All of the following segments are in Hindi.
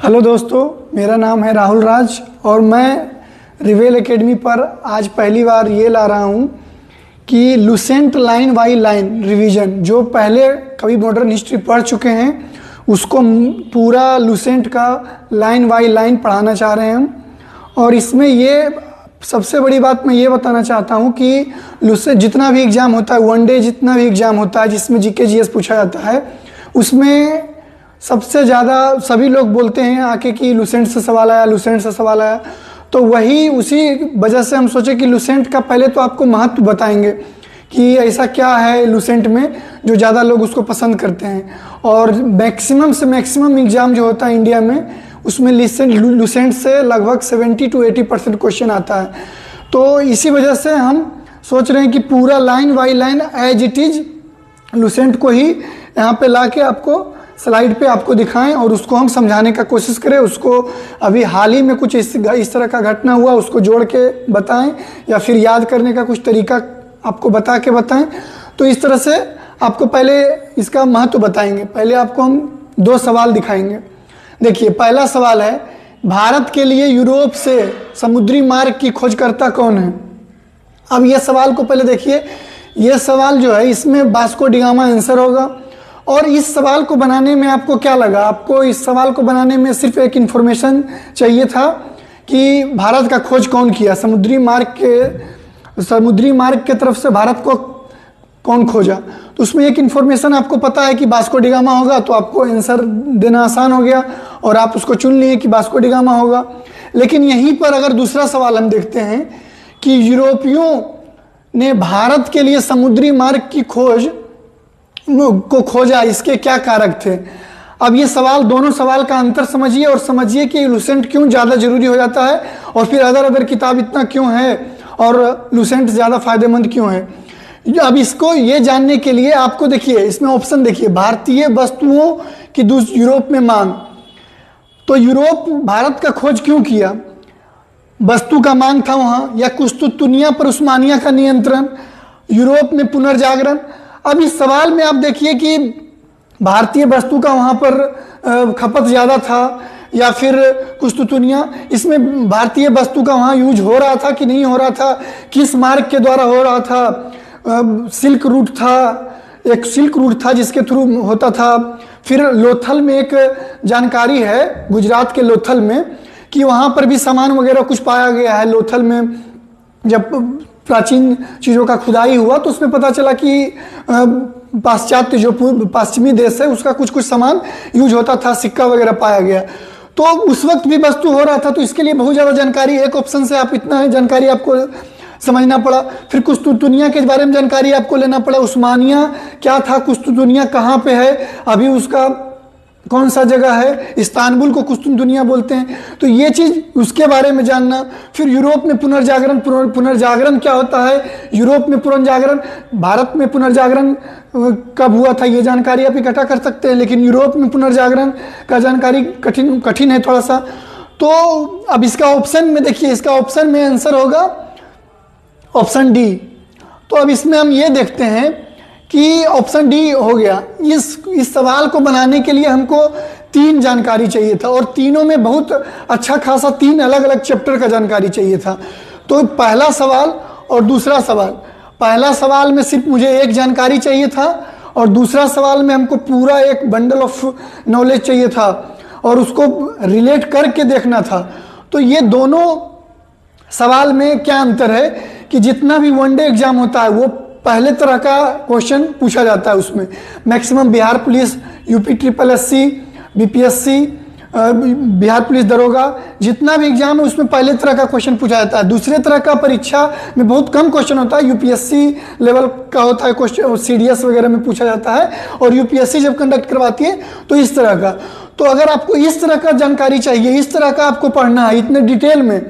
हेलो दोस्तों, मेरा नाम है राहुल राज और मैं रिवेल एकेडमी पर आज पहली बार ये ला रहा हूँ कि Lucent line by line revision, जो पहले कभी मॉडर्न हिस्ट्री पढ़ चुके हैं उसको पूरा लुसेंट का लाइन बाई लाइन पढ़ाना चाह रहे हैं हम। और इसमें ये सबसे बड़ी बात मैं ये बताना चाहता हूँ कि लुसेंट जितना भी एग्ज़ाम होता है, वन डे जितना भी एग्ज़ाम होता है जिसमें जीके जीएस पूछा जाता है, उसमें सबसे ज़्यादा सभी लोग बोलते हैं आके कि लुसेंट से सवाल आया, लुसेंट से सवाल आया। तो वही उसी वजह से हम सोचे कि लुसेंट का पहले तो आपको महत्व बताएंगे कि ऐसा क्या है लुसेंट में जो ज़्यादा लोग उसको पसंद करते हैं। और मैक्सिमम से मैक्सिमम एग्ज़ाम जो होता है इंडिया में, उसमें लुसेंट से लगभग 70 to 80% क्वेश्चन आता है। तो इसी वजह से हम सोच रहे हैं कि पूरा line by line as it is Lucent को ही यहाँ पे ला के आपको स्लाइड पे आपको दिखाएं और उसको हम समझाने का कोशिश करें। उसको अभी हाल ही में कुछ इस तरह का घटना हुआ, उसको जोड़ के बताएं या फिर याद करने का कुछ तरीका आपको बता के बताएं। तो इस तरह से आपको पहले इसका महत्व बताएंगे। पहले आपको हम 2 सवाल दिखाएंगे। देखिए, पहला सवाल है, भारत के लिए यूरोप से समुद्री मार्ग की खोजकर्ता कौन है? अब ये सवाल को पहले देखिए। ये सवाल जो है इसमें वास्को डी गामा आंसर होगा। और इस सवाल को बनाने में आपको क्या लगा? आपको इस सवाल को बनाने में सिर्फ एक इन्फॉर्मेशन चाहिए था कि भारत का खोज कौन किया, समुद्री मार्ग के तरफ से भारत को कौन खोजा। तो उसमें एक इन्फॉर्मेशन आपको पता है कि वास्को डी गामा होगा, तो आपको आंसर देना आसान हो गया और आप उसको चुन लिए कि वास्को डी गामा होगा। लेकिन यहीं पर अगर दूसरा सवाल हम देखते हैं कि यूरोपियों ने भारत के लिए समुद्री मार्ग की खोज को खोजा, इसके क्या कारक थे? अब ये सवाल, दोनों सवाल का अंतर समझिए और समझिए कि लुसेंट क्यों ज़्यादा जरूरी हो जाता है और फिर अदर किताब इतना क्यों है और लुसेंट ज़्यादा फायदेमंद क्यों है। अब इसको ये जानने के लिए आपको देखिए, इसमें ऑप्शन देखिए, भारतीय वस्तुओं की यूरोप में मांग। तो यूरोप भारत का खोज क्यों किया? वस्तु का मांग था वहाँ, या कुस्तुतुनिया पर उस्मानिया का नियंत्रण, यूरोप में पुनर्जागरण। अब इस सवाल में आप देखिए कि भारतीय वस्तु का वहाँ पर खपत ज़्यादा था या फिर कुस्तुतुनिया, इसमें भारतीय वस्तु का वहाँ यूज हो रहा था कि नहीं हो रहा था, किस मार्ग के द्वारा हो रहा था। सिल्क रूट था, एक सिल्क रूट था जिसके थ्रू होता था। फिर लोथल में एक जानकारी है, गुजरात के लोथल में, कि वहाँ पर भी सामान वगैरह कुछ पाया गया है। लोथल में जब प्राचीन चीज़ों का खुदाई हुआ तो उसमें पता चला कि पाश्चात्य जो पश्चिमी देश है उसका कुछ सामान यूज होता था, सिक्का वगैरह पाया गया। तो उस वक्त भी वस्तु हो रहा था, तो इसके लिए बहुत ज़्यादा जानकारी, एक ऑप्शन से आप इतना जानकारी आपको समझना पड़ा। फिर कुस्तुतुनिया के बारे में जानकारी आपको लेना पड़ा, उस्मानिया क्या था, कुस्तुतुनिया कहाँ पे है, अभी उसका कौन सा जगह है, इस्तांबुल को कुस्तुतुनिया बोलते हैं, तो ये चीज़ उसके बारे में जानना। फिर यूरोप में पुनर्जागरण क्या होता है, यूरोप में पुनर्जागरण, भारत में पुनर्जागरण कब हुआ था, ये जानकारी आप इकट्ठा कर सकते हैं, लेकिन यूरोप में पुनर्जागरण का जानकारी कठिन है थोड़ा सा। तो अब इसका ऑप्शन में देखिए, इसका ऑप्शन में आंसर होगा ऑप्शन डी। तो अब इसमें हम ये देखते हैं कि ऑप्शन डी हो गया। इस सवाल को बनाने के लिए हमको 3 जानकारी चाहिए था और तीनों में बहुत अच्छा खासा 3 अलग अलग चैप्टर का जानकारी चाहिए था। तो पहला सवाल और दूसरा सवाल, पहला सवाल में सिर्फ मुझे एक जानकारी चाहिए था और दूसरा सवाल में हमको पूरा एक बंडल ऑफ नॉलेज चाहिए था और उसको रिलेट करके देखना था। तो ये दोनों सवाल में क्या अंतर है कि जितना भी वनडे एग्जाम होता है वो पहले तरह का क्वेश्चन पूछा जाता है। उसमें maximum Bihar police, UP SSSC, BPSC, Bihar police दरोगा, जितना भी एग्जाम है उसमें पहले तरह का क्वेश्चन पूछा जाता है। दूसरे तरह का परीक्षा में बहुत कम क्वेश्चन होता है, यूपीएससी लेवल का होता है क्वेश्चन, सीडीएस वगैरह में पूछा जाता है, और यूपीएससी जब कंडक्ट करवाती है तो इस तरह का। तो अगर आपको इस तरह का जानकारी चाहिए, इस तरह का आपको पढ़ना है इतने डिटेल में,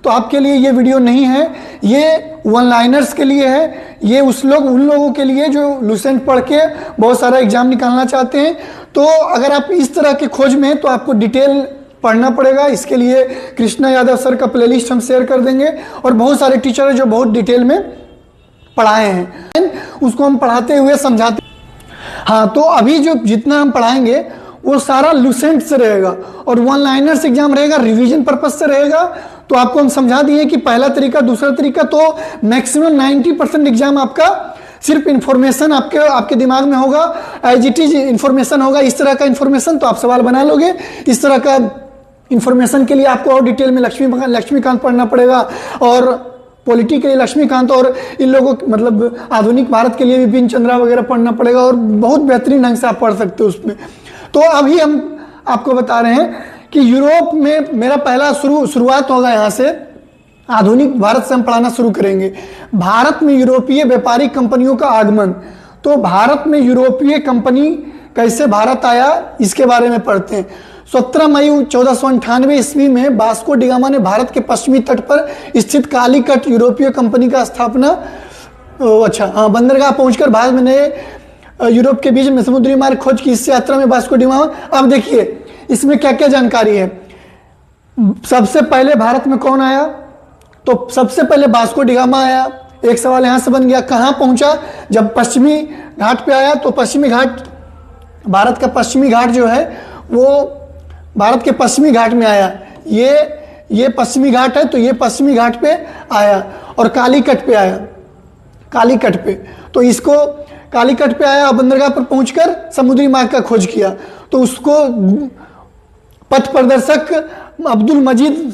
तो आपके लिए ये वीडियो नहीं है। ये वन लाइनर्स के लिए है, ये उन लोगों के लिए जो लुसेंट पढ़ के बहुत सारा एग्जाम निकालना चाहते हैं। तो अगर आप इस तरह के खोज में हैं तो आपको डिटेल पढ़ना पड़ेगा। इसके लिए कृष्णा यादव सर का प्लेलिस्ट हम शेयर कर देंगे और बहुत सारे टीचर हैं जो बहुत डिटेल में पढ़ाए हैं, उसको हम पढ़ाते हुए समझाते। हाँ, तो अभी जो जितना हम पढ़ाएंगे वो सारा लुसेंट से रहेगा और वन लाइनर्स एग्जाम रहेगा, रिवीजन पर्पज से रहेगा। तो आपको हम समझा दिए कि पहला तरीका, दूसरा तरीका, तो मैक्सिमम 90% एग्जाम आपका सिर्फ इंफॉर्मेशन आपके दिमाग में होगा, एज इट इज इंफॉर्मेशन होगा। इस तरह का इंफॉर्मेशन तो आप सवाल बना लोगे। इस तरह का इंफॉर्मेशन के लिए आपको और डिटेल में लक्ष्मीकांत पढ़ना पड़ेगा, और पॉलिटी के लिए लक्ष्मीकांत, और इन लोगों मतलब आधुनिक भारत के लिए विपिन चंद्रा वगैरह पढ़ना पड़ेगा, और बहुत बेहतरीन ढंग से आप पढ़ सकते हो उसमें। तो अभी हम आपको बता रहे हैं कि यूरोप में मेरा पहला शुरुआत होगा यहाँ से, आधुनिक भारत से हम पढ़ाना शुरू करेंगे। भारत में यूरोपीय व्यापारिक कंपनियों का आगमन। तो भारत में यूरोपीय कंपनी कैसे भारत आया, इसके बारे में पढ़ते हैं। 17 मई 1498 ईस्वी में वास्को डी गामा ने भारत के पश्चिमी तट पर स्थित कालीकट यूरोपीय कंपनी का स्थापना बंदरगाह पहुंचकर भारत में नए यूरोप के बीच में समुद्री मार्ग खोज की। इस यात्रा में वास्को डी गामा, अब देखिए इसमें क्या क्या जानकारी है। सबसे पहले भारत में कौन आया, तो सबसे पहले वास्को डी गामा आया। एक सवाल यहां से बन गया, कहां पहुंचा, जब पश्चिमी घाट पे आया। तो पश्चिमी घाट, भारत का पश्चिमी घाट जो है वो भारत के पश्चिमी घाट में आया। ये पश्चिमी घाट है, तो ये पश्चिमी घाट पे आया और कालीकट पे आया, कालीकट पे। तो इसको कालीकट पे आया, बंदरगाह पर पहुंचकर समुद्री मार्ग का खोज किया। तो उसको पथ प्रदर्शक अब्दुल मजीद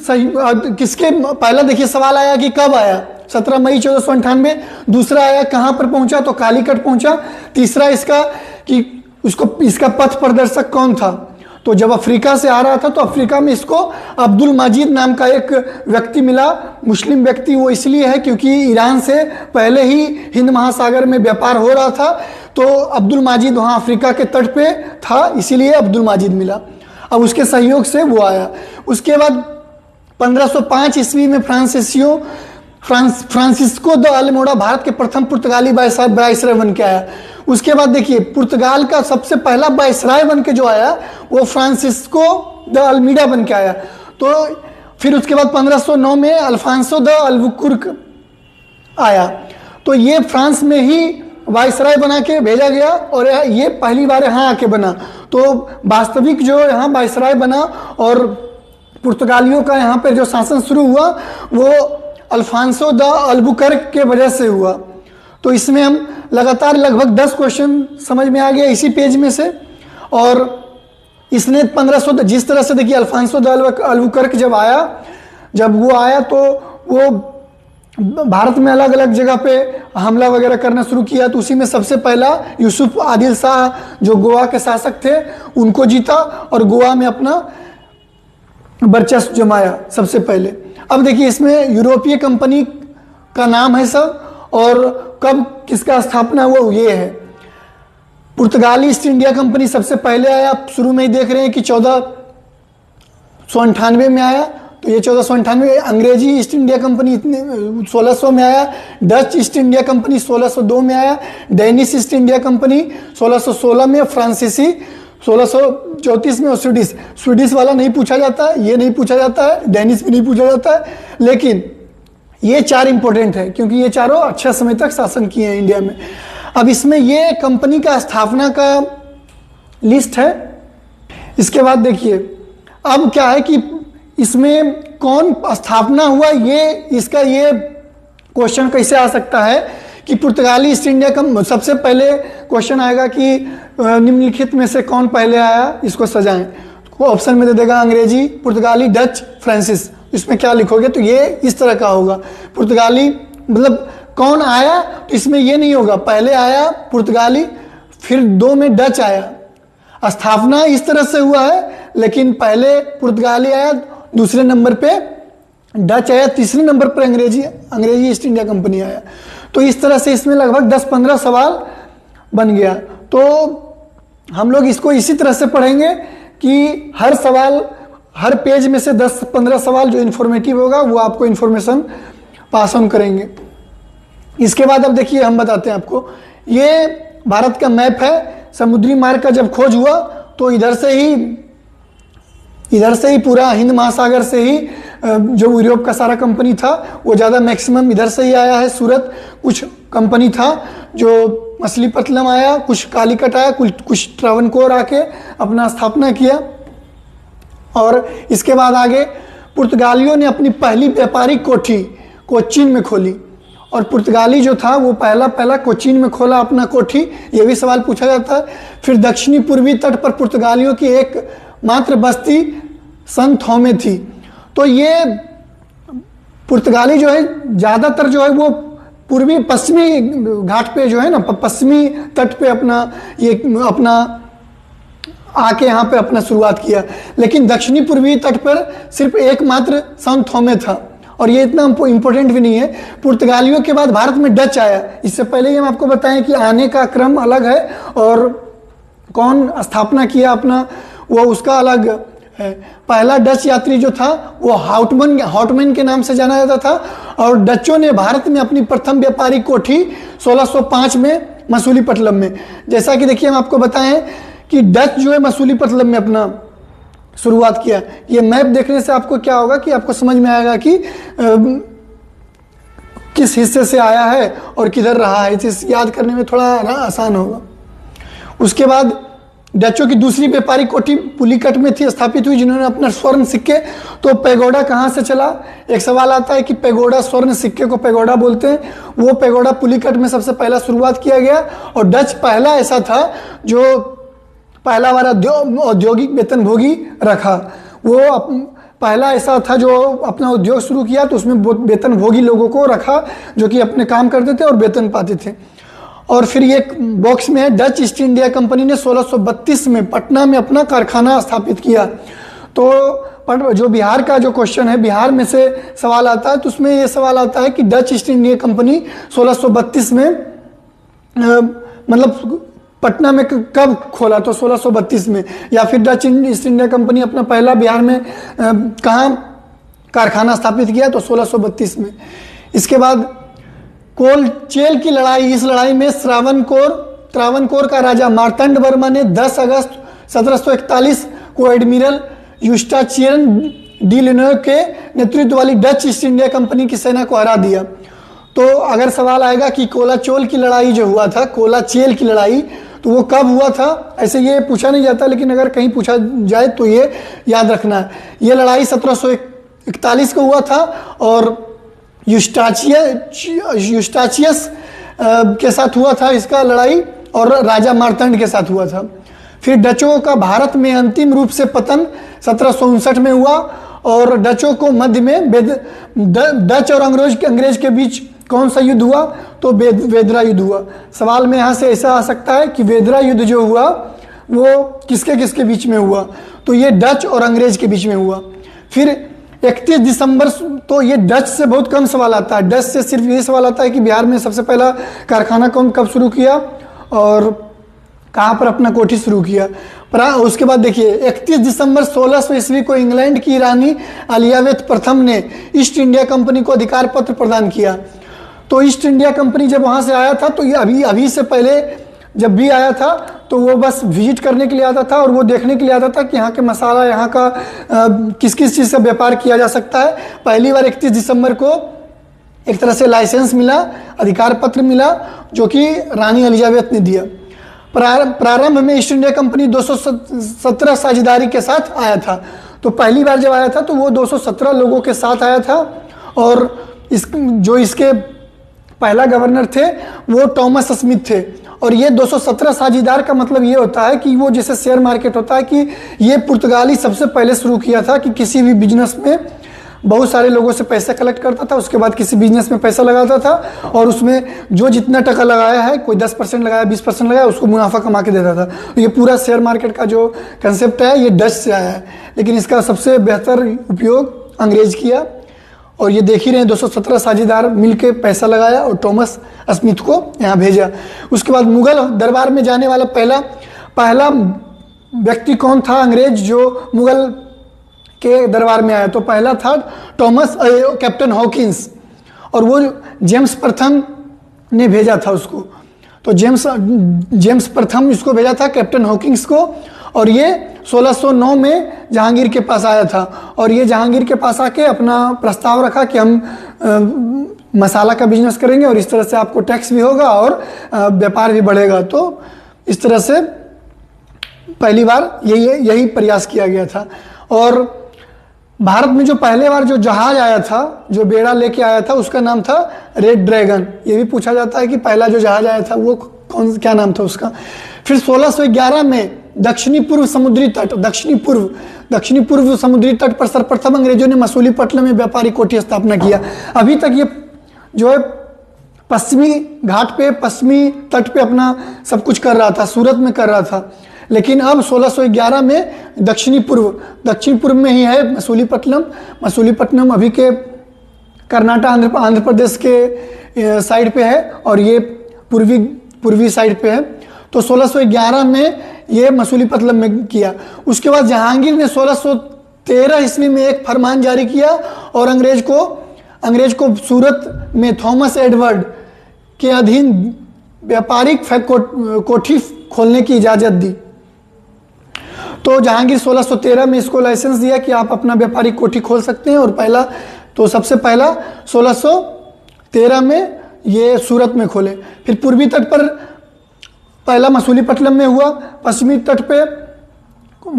किसके, पहला देखिए सवाल आया कि कब आया, 17 मई 1498। दूसरा आया कहां पर पहुंचा, तो कालीकट पहुंचा। तीसरा इसका कि इसका पथ प्रदर्शक कौन था, तो जब अफ्रीका से आ रहा था तो अफ्रीका में इसको अब्दुल मजीद नाम का एक व्यक्ति मिला, मुस्लिम व्यक्ति। वो इसलिए है क्योंकि ईरान से पहले ही हिंद महासागर में व्यापार हो रहा था, तो अब्दुल मजीद वहाँ अफ्रीका के तट पे था, इसीलिए अब्दुल मजीद मिला। अब उसके सहयोग से वो आया। उसके बाद 1505 ईस्वी में फ्रांसिस्को द अल्मोड़ा भारत के प्रथम पुर्तगाली वायसराय बन के आया। उसके बाद देखिए पुर्तगाल का सबसे पहला वायसराय बन के जो आया वो फ्रांसिस्को द अल्मीडा बन के आया। तो फिर उसके बाद 1509 में अल्फांसो द अल्बुकुर्क आया। तो ये फ्रांस में ही वायसराय बना के भेजा गया और ये पहली बार यहाँ आके बना। तो वास्तविक जो यहाँ वायसराय बना और पुर्तगालियों का यहाँ पे जो शासन शुरू हुआ वो अल्फांसो द अल्बुकर्क के वजह से हुआ। तो इसमें हम लगातार लगभग 10 क्वेश्चन समझ में आ गया इसी पेज में से। और इसने 1500 जिस तरह से देखिए अल्फांसो द अल्बुकर्क जब वो आया तो वो भारत में अलग अलग जगह पे हमला वगैरह करना शुरू किया। तो उसी में सबसे पहला यूसुफ आदिल शाह जो गोवा के शासक थे उनको जीता और गोवा में अपना वर्चस्व जमाया सबसे पहले। अब देखिए इसमें यूरोपीय कंपनी का नाम है सब और कब किसका स्थापना हुआ ये है। पुर्तगाली ईस्ट इंडिया कंपनी सबसे पहले आया, आप शुरू में ही देख रहे हैं कि 1498 में आया। तो ये 1498। अंग्रेजी ईस्ट इंडिया कंपनी 1600 में आया, डच ईस्ट इंडिया कंपनी 1602 में आया, डेनिश ईस्ट इंडिया कंपनी 1616 में, फ्रांसीसी 1634 में और स्वीडिश वाला नहीं पूछा जाता है, ये नहीं पूछा जाता है, डेनिश भी नहीं पूछा जाता है। लेकिन ये 4 इंपॉर्टेंट है क्योंकि ये चारों अच्छा समय तक शासन किए हैं इंडिया में। अब इसमें ये कंपनी का स्थापना का लिस्ट है। इसके बाद देखिए अब क्या है कि इसमें कौन स्थापना हुआ, इसका ये क्वेश्चन कैसे आ सकता है कि पुर्तगाली ईस्ट इंडिया कंपनी सबसे पहले क्वेश्चन आएगा कि निम्नलिखित में से कौन पहले आया, इसको सजाएं। तो ऑप्शन में दे देगा अंग्रेजी, पुर्तगाली, डच, फ्रांसिस। इसमें क्या लिखोगे तो ये इस तरह का होगा। पुर्तगाली मतलब कौन आया, तो इसमें ये नहीं होगा, पहले आया पुर्तगाली फिर 2 में डच आया। स्थापना इस तरह से हुआ है लेकिन पहले पुर्तगाली आया, दूसरे नंबर पे डच आया, तीसरे नंबर पर अंग्रेजी ईस्ट इंडिया कंपनी आया। तो इस तरह से इसमें लगभग 10-15 सवाल बन गया। तो हम लोग इसको इसी तरह से पढ़ेंगे कि हर सवाल, हर पेज में से 10-15 सवाल जो इन्फॉर्मेटिव होगा वो आपको इन्फॉर्मेशन पास ऑन करेंगे। इसके बाद अब देखिए हम बताते हैं आपको, ये भारत का मैप है। समुद्री मार्ग का जब खोज हुआ तो इधर से ही पूरा हिंद महासागर से ही जो यूरोप का सारा कंपनी था वो ज़्यादा मैक्सिमम इधर से ही आया है। सूरत कुछ कंपनी था जो मछलीपट्टनम आया, कुछ कालीकट आया, कुछ ट्रावनकोर आके अपना स्थापना किया। और इसके बाद आगे पुर्तगालियों ने अपनी पहली व्यापारिक कोठी कोचीन में खोली। और पुर्तगाली जो था वो पहला कोचीन में खोला अपना कोठी, ये भी सवाल पूछा जाता है। फिर दक्षिणी पूर्वी तट पर पुर्तगालियों की एक मात्र बस्ती सन थोमे थी। तो ये पुर्तगाली जो है ज़्यादातर जो है वो पूर्वी पश्चिमी घाट पे जो है ना, पश्चिमी तट पे अपना आके यहाँ पे अपना शुरुआत किया। लेकिन दक्षिणी पूर्वी तट पर सिर्फ एकमात्र सन थोमे था। और ये इतना इंपॉर्टेंट भी नहीं है। पुर्तगालियों के बाद भारत में डच आया। इससे पहले ही हम आपको बताएं कि आने का क्रम अलग है और कौन स्थापना किया अपना वो उसका अलग है। पहला डच यात्री जो था वो हाउटमैन के नाम से जाना जाता था। और डचों ने भारत में अपनी प्रथम व्यापारिक कोठी 1605 में मछलीपट्टनम में, जैसा कि देखिए हम आपको बताएं कि डच जो है मछलीपट्टनम में अपना शुरुआत किया। ये मैप देखने से आपको क्या होगा कि आपको समझ में आएगा कि किस हिस्से से आया है और किधर रहा है। इसे याद करने में थोड़ा आसान होगा। उसके बाद डचों की दूसरी व्यापारिक कोठी पुलिकट में थी, स्थापित हुई, जिन्होंने अपना स्वर्ण सिक्के। तो पैगोडा कहाँ से चला? एक सवाल आता है कि पैगोडा, स्वर्ण सिक्के को पैगोडा बोलते हैं। वो पैगोडा पुलिकट में सबसे पहला शुरुआत किया गया। और डच पहला ऐसा था जो पहला वाला औद्योगिक वेतनभोगी रखा। वो पहला ऐसा था जो अपना उद्योग शुरू किया, तो उसमें वेतनभोगी लोगों को रखा जो कि अपने काम करते थे और वेतन पाते थे। और फिर ये बॉक्स में है, डच ईस्ट इंडिया कंपनी ने 1632 में पटना में अपना कारखाना स्थापित किया। तो जो बिहार का जो क्वेश्चन है, बिहार में से सवाल आता है, तो उसमें ये सवाल आता है कि डच ईस्ट इंडिया कंपनी 1632 में मतलब पटना में कब खोला? तो 1632 में। या फिर डच ईस्ट इंडिया कंपनी अपना पहला बिहार में कहाँ कारखाना स्थापित किया? तो 1632 में। इसके बाद कोलचेल की लड़ाई, इस लड़ाई में त्रावणकोर का राजा मार्तंड वर्मा ने 10 अगस्त 1741 को एडमिरल यूस्टाचियन डी लिनोय के नेतृत्व वाली डच ईस्ट इंडिया कंपनी की सेना को हरा दिया। तो अगर सवाल आएगा कि कोलाचोल की लड़ाई जो हुआ था, कोलाचेल की लड़ाई, तो वो कब हुआ था? ऐसे ये पूछा नहीं जाता, लेकिन अगर कहीं पूछा जाए तो ये याद रखना है। ये लड़ाई 1741 को हुआ था और यूस्टाचियस के साथ हुआ था इसका लड़ाई, और राजा मार्तंड के साथ हुआ था। फिर डचों का भारत में अंतिम रूप से पतन 1759 में हुआ। और डचों को मध्य में डच और अंग्रेज के बीच कौन सा युद्ध हुआ? तो वेदरा युद्ध हुआ। सवाल में यहाँ से ऐसा आ सकता है कि वेदरा युद्ध जो हुआ वो किसके किसके बीच में हुआ? तो ये डच और अंग्रेज के बीच में हुआ। फिर 31 दिसंबर, तो ये डच से बहुत कम सवाल आता है। डच से सिर्फ ये सवाल आता है कि बिहार में सबसे पहला कारखाना कब शुरू किया और कहाँ पर अपना कोठी शुरू किया। पर उसके बाद देखिए 31 दिसंबर 1600 ईस्वी को इंग्लैंड की रानी एलिजाबेथ प्रथम ने ईस्ट इंडिया कंपनी को अधिकार पत्र प्रदान किया। तो ईस्ट इंडिया कंपनी जब वहाँ से आया था, तो ये अभी से पहले जब भी आया था तो वो बस विजिट करने के लिए आता था और वो देखने के लिए आता था कि यहाँ के मसाला, यहाँ का किस किस चीज़ से व्यापार किया जा सकता है। पहली बार 31 दिसंबर को एक तरह से लाइसेंस मिला, अधिकार पत्र मिला, जो कि रानी एलिजाबेथ ने दिया। प्रारंभ में ईस्ट इंडिया कंपनी 217 साझेदारी के साथ आया था। तो पहली बार जब आया था तो वो 217 लोगों के साथ आया था। और इसके पहला गवर्नर थे वो टॉमस स्मिथ थे। और ये 217 साझेदार का मतलब ये होता है कि वो जैसे शेयर मार्केट होता है कि ये पुर्तगाली सबसे पहले शुरू किया था कि किसी भी बिजनेस में बहुत सारे लोगों से पैसा कलेक्ट करता था, उसके बाद किसी बिजनेस में पैसा लगाता था और उसमें जो जितना टका लगाया है, कोई 10% लगाया, 20% लगाया, उसको मुनाफा कमा के देता था। तो ये पूरा शेयर मार्केट का जो कंसेप्ट है ये डच से आया है, लेकिन इसका सबसे बेहतर उपयोग अंग्रेज किया। और ये देख ही रहे हैं 217 साझेदार मिलके पैसा लगाया और टॉमस स्मिथ को यहाँ भेजा। उसके बाद मुगल दरबार में जाने वाला पहला व्यक्ति कौन था अंग्रेज जो मुगल के दरबार में आया? तो पहला था कैप्टन हॉकिंस, और वो जेम्स प्रथम ने भेजा था उसको। तो जेम्स प्रथम इसको भेजा था कैप्टन हॉकिंस को। और ये 1609 में जहांगीर के पास आया था और ये जहांगीर के पास आके अपना प्रस्ताव रखा कि हम मसाला का बिजनेस करेंगे और इस तरह से आपको टैक्स भी होगा और व्यापार भी बढ़ेगा। तो इस तरह से पहली बार यही प्रयास किया गया था। और भारत में जो पहले बार जो जहाज आया था, जो बेड़ा लेके आया था, उसका नाम था रेड ड्रैगन। ये भी पूछा जाता है कि पहला जो जहाज आया था वो क्या नाम था उसका। फिर 1611 में दक्षिणी पूर्व समुद्री तट, दक्षिणी पूर्व समुद्री तट पर सर्वप्रथम अंग्रेजों ने मसूलीपट्टनम में व्यापारिक कोठी स्थापना किया। अभी तक ये जो है पश्चिमी घाट पे, पश्चिमी तट पे अपना सब कुछ कर रहा था, सूरत में कर रहा था। लेकिन अब 1611 में दक्षिण पूर्व में ही है मसूलीपट्टनम अभी के कर्नाटक आंध्र प्रदेश के साइड पे है और ये पूर्वी साइड पे है। तो 1611 में ये मसूलीपट्टनम में किया। उसके बाद जहांगीर ने 1613 ईस्वी में एक फरमान जारी किया और अंग्रेज को सूरत में थॉमस एडवर्ड के अधीन व्यापारिक कोठी खोलने की इजाजत दी। तो जहांगीर 1613 में इसको लाइसेंस दिया कि आप अपना व्यापारिक कोठी खोल सकते हैं। और सबसे पहला 1613 में ये सूरत में खोले। फिर पूर्वी तट पर पहला मसूलीपट्टनम में हुआ, पश्चिमी तट पे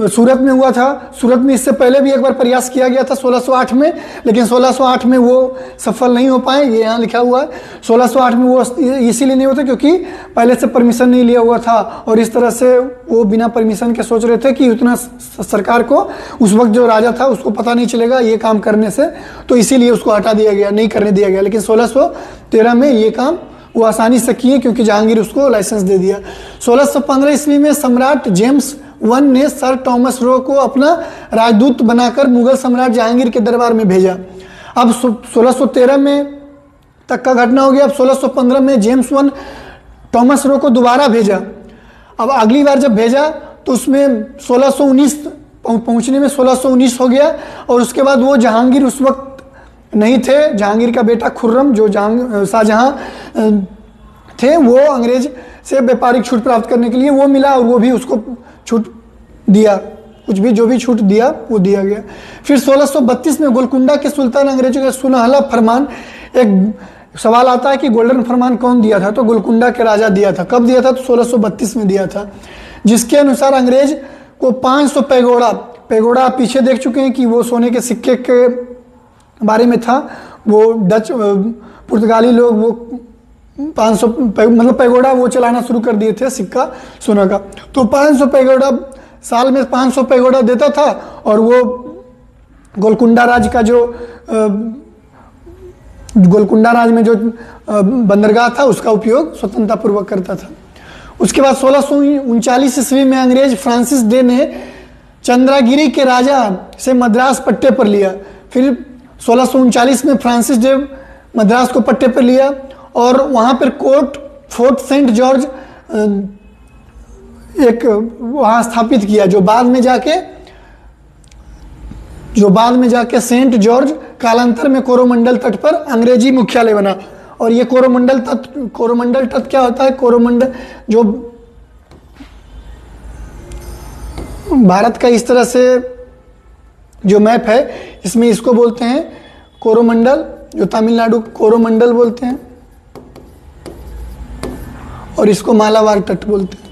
सूरत में हुआ था। सूरत में इससे पहले भी एक बार प्रयास किया गया था 1608 में, लेकिन 1608 में वो सफल नहीं हो पाए। ये यहाँ लिखा हुआ है 1608 में वो इसीलिए नहीं होता क्योंकि पहले से परमिशन नहीं लिया हुआ था और इस तरह से वो बिना परमिशन के सोच रहे थे कि उतना सरकार को, उस वक्त जो राजा था उसको पता नहीं चलेगा ये काम करने से, तो इसीलिए उसको हटा दिया गया, नहीं करने दिया गया। लेकिन 1613 में ये काम वो आसानी से किए क्योंकि जहांगीर उसको लाइसेंस दे दिया। 1615 ईस्वी में सम्राट जेम्स वन ने सर टॉमस रो को अपना राजदूत बनाकर मुगल सम्राट जहांगीर के दरबार में भेजा। अब 1613 में तक का घटना हो गया। अब 1615 में जेम्स वन टॉमस रो को दोबारा भेजा। अब अगली बार जब भेजा तो उसमें 1619 पहुंचने में 1619 हो गया और उसके बाद वो जहांगीर उस वक्त नहीं थे। जहांगीर का बेटा खुर्रम जो शाहजहां थे, वो अंग्रेज से व्यापारिक छूट प्राप्त करने के लिए वो मिला और वो भी उसको छूट दिया, जो भी छूट दिया वो दिया गया। फिर 1632 में गोलकुंडा के सुल्तान अंग्रेजों का सुनहला फरमान, एक सवाल आता है कि गोल्डन फरमान कौन दिया था, तो गोलकुंडा के राजा दिया था। कब दिया था, तो 1632 में दिया था, जिसके अनुसार अंग्रेज को 500 पैगोडा आप पीछे देख चुके हैं कि वो सोने के सिक्के के बारे में था। वो डच पुर्तगाली लोग वो 500 मतलब पैगोडा वो चलाना शुरू कर दिए थे, सिक्का सोना का। तो 500 पैगोडा साल में 500 पैगोडा देता था और वो गोलकुंडा राज का जो गोलकुंडा राज में जो बंदरगाह था उसका उपयोग स्वतंत्रता पूर्वक करता था। उसके बाद 1639 ईस्वी में अंग्रेज फ्रांसिस डे ने चंद्रागिरी के राजा से मद्रास पट्टे पर लिया। फिर 1639 में फ्रांसिस डे मद्रास को पट्टे पर लिया और वहाँ पर फोर्ट सेंट जॉर्ज एक वहाँ स्थापित किया, जो बाद में जाके सेंट जॉर्ज कालांतर में कोरोमंडल तट पर अंग्रेजी मुख्यालय बना। और ये कोरोमंडल तट क्या होता है? कोरोमंडल जो भारत का इस तरह से जो मैप है इसमें इसको बोलते हैं कोरोमंडल, जो तमिलनाडु कोरोमंडल बोलते हैं, और इसको मालाबार तट बोलते हैं।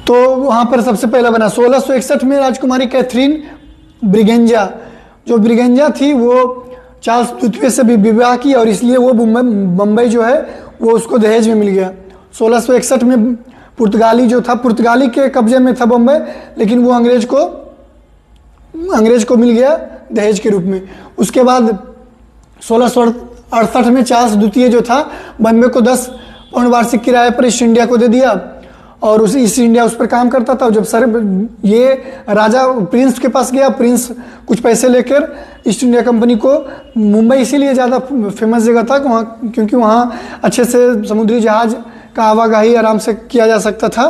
तो वहां पर सबसे पहला बना 1661 में राजकुमारी कैथरीन ब्रिगेंजा थी, वो चार्ल्स द्वितीय से भी विवाह की और इसलिए वो बम्बई जो है वो उसको दहेज में मिल गया। 1661 में पुर्तगाली के कब्जे में था बम्बई, लेकिन वो अंग्रेज को मिल गया दहेज के रूप में। उसके बाद 1668 में चार्ल्स द्वितीय जो था बम्बई को 10 पाउंड वार्षिक किराए पर ईस्ट इंडिया को दे दिया और उस ईस्ट इंडिया उस पर काम करता था। जब ये राजा प्रिंस के पास गया, प्रिंस कुछ पैसे लेकर ईस्ट इंडिया कंपनी को, मुंबई इसीलिए ज़्यादा फेमस जगह था क्योंकि वहाँ अच्छे से समुद्री जहाज का आवाजाही आराम से किया जा सकता था,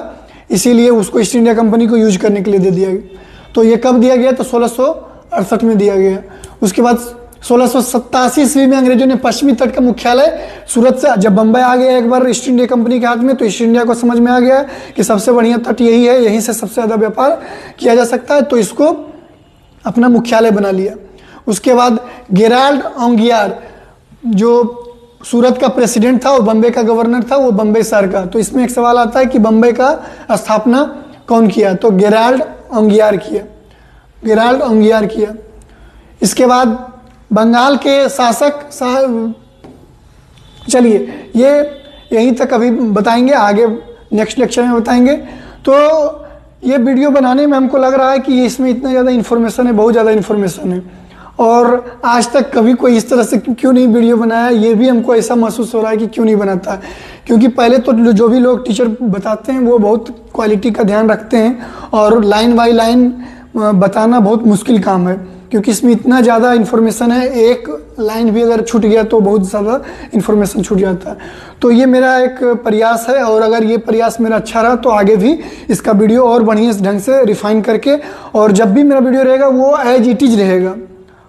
इसीलिए उसको ईस्ट इंडिया कंपनी को यूज करने के लिए दे दिया गया। तो ये कब दिया गया? तो 1668 में दिया गया। उसके बाद 1687 ईस्वी में अंग्रेजों ने पश्चिमी तट का मुख्यालय सूरत से, जब बम्बई आ गया एक बार ईस्ट इंडिया कंपनी के हाथ में, तो ईस्ट इंडिया को समझ में आ गया कि सबसे बढ़िया तट यही है, यहीं से सबसे ज़्यादा व्यापार किया जा सकता है, तो इसको अपना मुख्यालय बना लिया। उसके बाद गेराल्ड ओंगियार जो सूरत का प्रेसिडेंट था और बम्बे का गवर्नर था, वो बम्बे शहर का। तो इसमें एक सवाल आता है कि बम्बे का स्थापना कौन किया, तो गेराल्ड ओंगियार किया, गेराल्ड ओंगियार किया। इसके बाद बंगाल के शासक चलिए ये यहीं तक अभी बताएंगे, आगे नेक्स्ट लेक्चर में बताएंगे। तो ये वीडियो बनाने में हमको लग रहा है कि इसमें इतना ज़्यादा इन्फॉर्मेशन है, बहुत ज़्यादा इन्फॉर्मेशन है, और आज तक कभी कोई इस तरह से क्यों नहीं वीडियो बनाया, ये भी हमको ऐसा महसूस हो रहा है कि क्यों नहीं बनाता है। क्योंकि पहले तो जो भी लोग टीचर बताते हैं वो बहुत क्वालिटी का ध्यान रखते हैं, और लाइन बाय लाइन बताना बहुत मुश्किल काम है, क्योंकि इसमें इतना ज़्यादा इन्फॉर्मेशन है, एक लाइन भी अगर छूट गया तो बहुत ज़्यादा इन्फॉर्मेशन छूट जाता है। तो ये मेरा एक प्रयास है, और अगर ये प्रयास मेरा अच्छा रहा तो आगे भी इसका वीडियो और बढ़िया ढंग से रिफाइन करके, और जब भी मेरा वीडियो रहेगा वो एज इट इज़ रहेगा,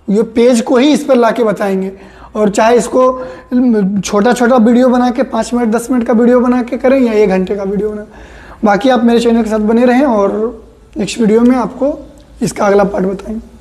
ये पेज को ही इस पर ला के बताएंगे। और चाहे इसको छोटा छोटा वीडियो बना के 5 मिनट 10 मिनट का वीडियो बना के करें या 1 घंटे का वीडियो बना, बाकी आप मेरे चैनल के साथ बने रहें और नेक्स्ट वीडियो में आपको इसका अगला पार्ट बताएंगे।